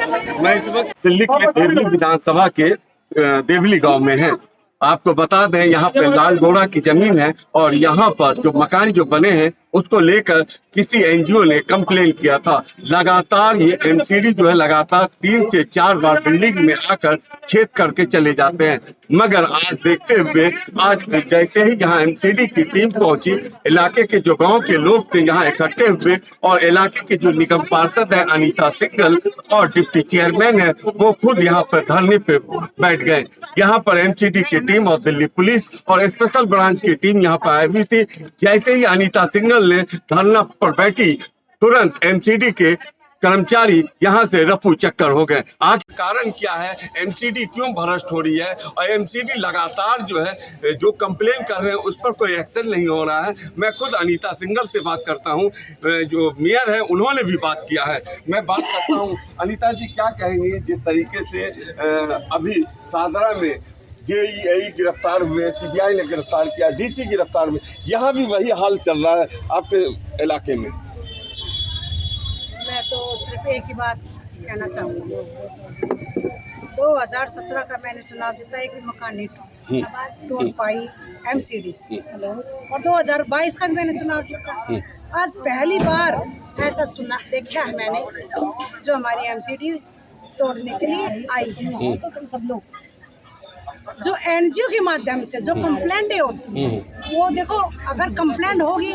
मैं इस वक्त दिल्ली की देवली विधानसभा के देवली गांव में है। आपको बता दें यहाँ पे लाल गोरा की जमीन है और यहाँ पर जो मकान जो बने हैं उसको लेकर किसी एनजीओ ने कंप्लेन किया था। लगातार ये एमसीडी जो है लगातार 3 से 4 बार बिल्डिंग में आकर छेद करके चले जाते हैं। मगर आज देखते हुए आज जैसे ही यहाँ एमसीडी की टीम पहुंची, इलाके के जो गांव के लोग थे यहाँ इकट्ठे हुए और इलाके के जो निगम पार्षद है अनीता सिंघल और डिप्टी चेयरमैन है वो खुद यहाँ पर धरने पे बैठ गए। यहाँ पर एमसीडी की टीम और दिल्ली पुलिस और स्पेशल ब्रांच की टीम यहाँ पर आई हुई थी। जैसे ही अनीता सिंघल ने धरना पर बैठी, तुरंत एमसीडी के कर्मचारी यहाँ से रफू चक्कर हो गए। आखिर कारण क्या है, एमसीडी क्यों भ्रष्ट हो रही है और एमसीडी लगातार जो है जो कंप्लेन कर रहे हैं उस पर कोई एक्शन नहीं हो रहा है। मैं खुद अनीता सिंघल से बात करता हूँ, जो मेयर है उन्होंने भी बात किया है। मैं बात करता हूँ, अनीता जी क्या कहेंगी जिस तरीके से अभी सादरा में जेईई गिरफ्तार हुए, सीबीआई ने गिरफ्तार किया, डीसी गिरफ्तार हुए, यहाँ भी वही हाल चल रहा है आपके इलाके में? मैं तो सिर्फ एक ही बात कहना चाहूँगी, 2017 का मैंने चुनाव जीता, एक भी मकान नहीं तोड़ पाई एमसीडी, और 2022 का भी मैंने चुनाव जीता। आज पहली बार ऐसा सुना देखा है मैंने जो हमारी एमसीडी तोड़ने के लिए आई है। तो तुम सब लोग जो एनजीओ के माध्यम से जो कंप्लेंटें होती हैं वो देखो, अगर कंप्लेंट होगी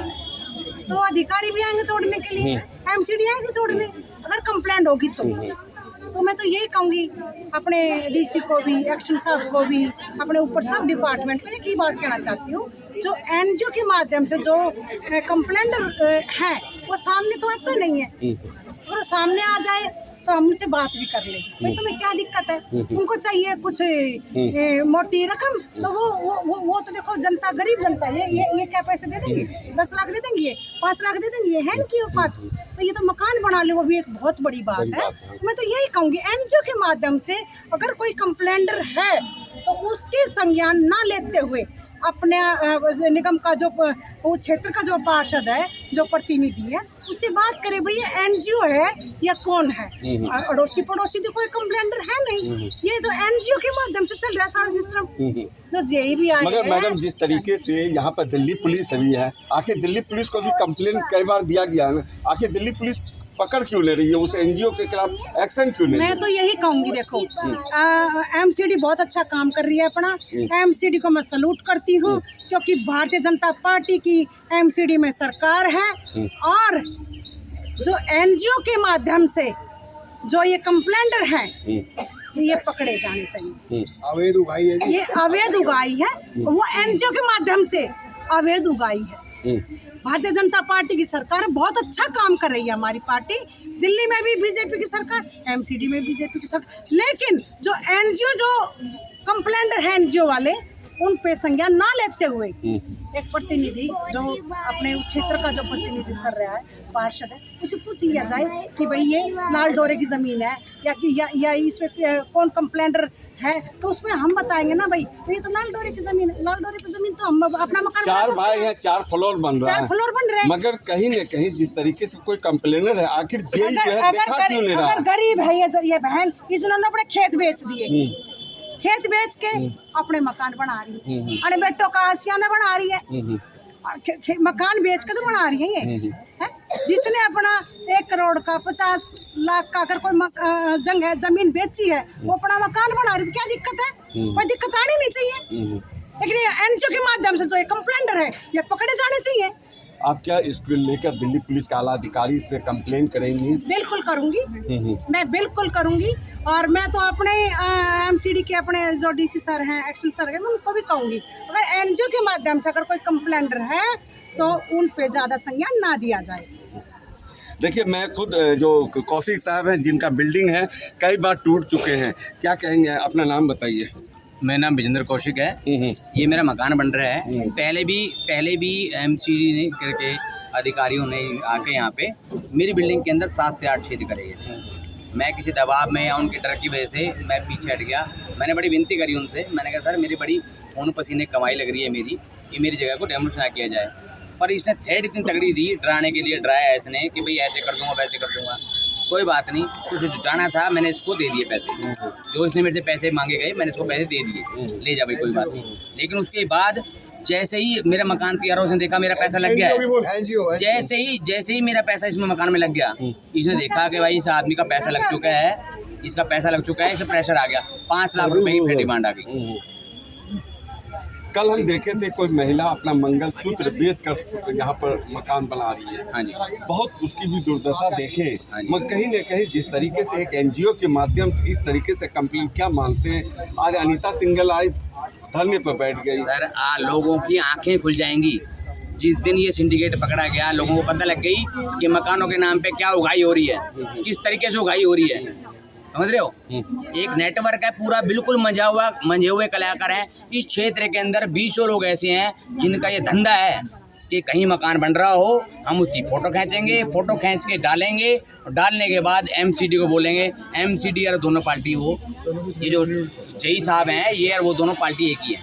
तो अधिकारी भी आएंगे तोड़ने के लिए, एमसीडी आएगी तोड़ने, अगर कंप्लेंट होगी तो मैं तो यही कहूँगी अपने डीसी को भी, एक्शन साहब को भी, अपने ऊपर सब डिपार्टमेंट को एक ही बात कहना चाहती हूँ, जो एनजीओ के माध्यम से जो कंप्लेंटर है वो सामने तो आता नहीं है, और सामने आ जाए तो हम उनसे बात भी कर ले भाई तुम्हें क्या दिक्कत है, उनको चाहिए कुछ मोटी रकम, तो वो तो देखो जनता, गरीब जनता, ये क्या पैसे दे देंगे, 10 लाख दे देंगे, 5 लाख दे देंगे, ये है इनकी औकात। तो ये तो मकान बना ले, वो भी एक बहुत बड़ी बात है। मैं तो यही कहूँगी एनजीओ के माध्यम से अगर कोई कंप्लेंटर है तो उसके संज्ञान ना लेते हुए अपने निगम का जो वो क्षेत्र का जो पार्षद है, जो प्रतिनिधि है, उससे बात करे भाई ये एनजीओ है या कौन है, अड़ोसी पड़ोसी तो कोई कंप्लेंटर है नहीं, ये तो एनजीओ के माध्यम से चल रहा है सारा सिस्टम। तो जेई भी आए। मगर मैडम जिस तरीके से यहाँ पर दिल्ली पुलिस अभी है, आखिर दिल्ली पुलिस को भी कंप्लेन कई बार दिया गया है ना, आखिर दिल्ली पुलिस पकड़ क्यों ले रही है, उस एनजीओ के खिलाफ एक्शन क्यों ले रही है? मैं तो यही कहूँगी, देखो एमसीडी बहुत अच्छा काम कर रही है अपना, एमसीडी को मैं सलूट करती हूँ क्योंकि भारतीय जनता पार्टी की एमसीडी में सरकार है, और जो एनजीओ के माध्यम से जो ये कंप्लेंटर है ये पकड़े जाने चाहिए। अवैध उगाई है, ये अवैध उगाई है, वो एनजीओ के माध्यम से अवैध उगाई है। भारतीय जनता पार्टी की सरकार बहुत अच्छा काम कर रही है हमारी पार्टी, दिल्ली में भी बीजेपी की सरकार, एमसीडी में बीजेपी की सरकार, लेकिन जो एनजीओ जो कंप्लेंटर है एनजीओ वाले, उन पे संज्ञान ना लेते हुए एक प्रतिनिधि जो अपने क्षेत्र का जो प्रतिनिधित्व कर रहा है, पार्षद है, उसे पूछ लिया जाए कि भाई ये लाल डोरे की जमीन है या इसमें कौन कंप्लेंटर है, तो उसमें हम बताएंगे ना भाई ये तो लाल डोरे की जमीन है, लाल डोरे की जमीन तो हम अपना मकान 4 भाई है, 4 फ्लोर बन रहा है, 4 फ्लोर बन रहे हैं, मगर कहीं न कहीं जिस तरीके से कोई कंप्लेनर है, आखिर जेई जो है देखा क्यों नहीं रहा? अगर गरीब है ये बहन, इन्होंने अपने खेत बेच दिए, खेत बेच के अपने मकान बना रही है, अरे बेटों का आसियाना बना रही है, मकान बेच के तो बना रही है ये है? जिसने अपना 1 करोड़ का 50 लाख का अगर कोई जमीन बेची है, वो अपना मकान बना रही है, क्या दिक्कत है? कोई दिक्कत आनी नहीं चाहिए, लेकिन ये एनजीओ के माध्यम से जो ये कंप्लेंटर है ये पकड़े जाने चाहिए। आप क्या इसको लेकर दिल्ली पुलिस के आला अधिकारी से कंप्लेन करेंगी? बिल्कुल करूंगी, मैं बिल्कुल करूंगी, और मैं तो अपने एमसीडी के अपने जो डीसी सर हैं, एक्शन सर हैं, मैं उनको भी कहूंगी अगर एनजीओ के माध्यम से अगर कोई कंप्लेंटर है तो उन पे ज़्यादा संज्ञान ना दिया जाए। देखिए मैं खुद जो कौशिक साहब हैं जिनका बिल्डिंग है कई बार टूट चुके हैं, क्या कहेंगे? अपना नाम बताइए। मेरा नाम विजेंद्र कौशिक है। ये मेरा मकान बन रहा है। पहले भी एमसीडी ने करके अधिकारियों ने आके यहाँ पे मेरी बिल्डिंग के अंदर 7 से 8 छेद करे गए। मैं किसी दबाव में या उनके डर की वजह से मैं पीछे हट गया। मैंने बड़ी विनती करी उनसे, मैंने कहा सर मेरी बड़ी खून पसीने कमाई लग रही है मेरी, ये मेरी जगह को डैमेज ना किया जाए। पर इसने थ्रेड इतनी तगड़ी दी, डराने के लिए डराया इसने कि भाई ऐसे कर दूंगा वैसे कर दूंगा। कोई बात नहीं, कुछ जुटाना था, मैंने इसको दे दिए पैसे। जो इसने मेरे से पैसे मांगे गए मैंने इसको पैसे दे दिए, ले जा भाई कोई बात नहीं। लेकिन उसके बाद जैसे ही मेरा मकान तैयार हो, उसने देखा मेरा पैसा लग गया है, जैसे ही मेरा पैसा इसमें मकान में लग गया, इसने देखा कि भाई इस आदमी का पैसा लग चुका है, इसका पैसा लग चुका है, इसे प्रेशर आ गया, 5 लाख रुपए की फिर डिमांड आ गई। कल हम देखे थे कोई महिला अपना मंगलसूत्र बेचकर यहाँ पर मकान बना रही है। हाँ जी, बहुत उसकी भी दुर्दशा देखे। हाँ जी। मगर कहीं न कहीं जिस तरीके से एक एनजीओ के माध्यम से इस तरीके से कंप्लेन, क्या मानते हैं? आज अनीता सिंघल आई धरने पर बैठ गई। सर लोगों की आंखें खुल जाएंगी जिस दिन ये सिंडिकेट पकड़ा गया। लोगों को पता लग गई कि मकानों के नाम पे क्या उगाही हो रही है, किस तरीके से उगाही हो रही है, समझ रहे हो। एक नेटवर्क है पूरा, बिल्कुल मंझे हुए कलाकार हैं। इस क्षेत्र के अंदर 20 लोग ऐसे हैं जिनका ये धंधा है कि कहीं मकान बन रहा हो, हम उसकी फ़ोटो खींचेंगे, फ़ोटो खींच के डालेंगे, और डालने के बाद एमसीडी को बोलेंगे, एमसीडी और दोनों पार्टी, वो ये जो जई साहब हैं ये और वो दोनों पार्टी एक ही है।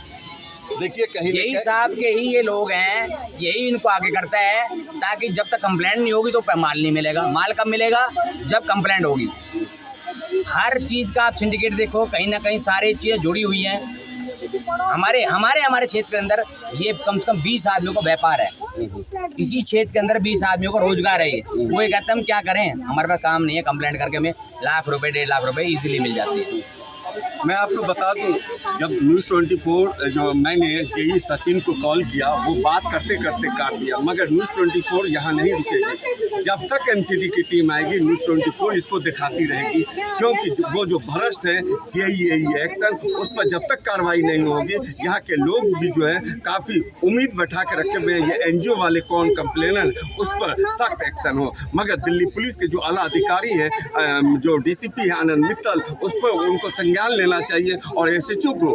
देखिए कहीं यही साहब के ही ये लोग हैं, यही इनको आगे करता है, ताकि जब तक कंप्लेंट नहीं होगी तो माल नहीं मिलेगा। माल कब मिलेगा? जब कंप्लेंट होगी। हर चीज़ का आप सिंडिकेट देखो, कहीं ना कहीं सारी चीज़ें जुड़ी हुई हैं। हमारे क्षेत्र के अंदर ये कम से कम 20 आदमियों का व्यापार है। इसी क्षेत्र के अंदर 20 आदमियों को रोजगार है। वो ये कहते हैं हम क्या करें, हमारे पास काम नहीं है, कंप्लेंट करके हमें लाख रुपए 1.5 लाख रुपए इजीली मिल जाती है। मैं आपको बता दूं, जब न्यूज़ 24 जो मैंने जेई सचिन को कॉल किया, वो बात करते करते काट दिया। मगर न्यूज़ 24 यहाँ नहीं रुकेगी। जब तक एमसीडी की टीम आएगी न्यूज़ 24 इसको दिखाती रहेगी, क्योंकि वो जो भ्रष्ट है जेई एक्शन, उस पर जब तक कार्रवाई नहीं होगी, यहाँ के लोग भी जो है काफ़ी उम्मीद बैठा के रखे हुए हैं ये एनजीओ वाले कौन कंप्लेनर, उस पर सख्त एक्शन हो। मगर दिल्ली पुलिस के जो आला अधिकारी हैं, जो डीसीपी है आनंद मित्तल, उस पर उनको संज्ञान लेना चाहिए और एसएचओ को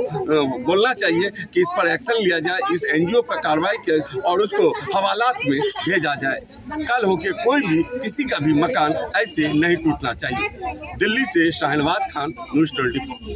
बोलना चाहिए कि इस पर एक्शन लिया जाए, इस एनजीओ पर कार्रवाई की और उसको हवालात में भेजा जाए। कल होके कोई भी किसी का भी मकान ऐसे नहीं टूटना चाहिए। दिल्ली से शाहनवाज खान, न्यूज़ 24।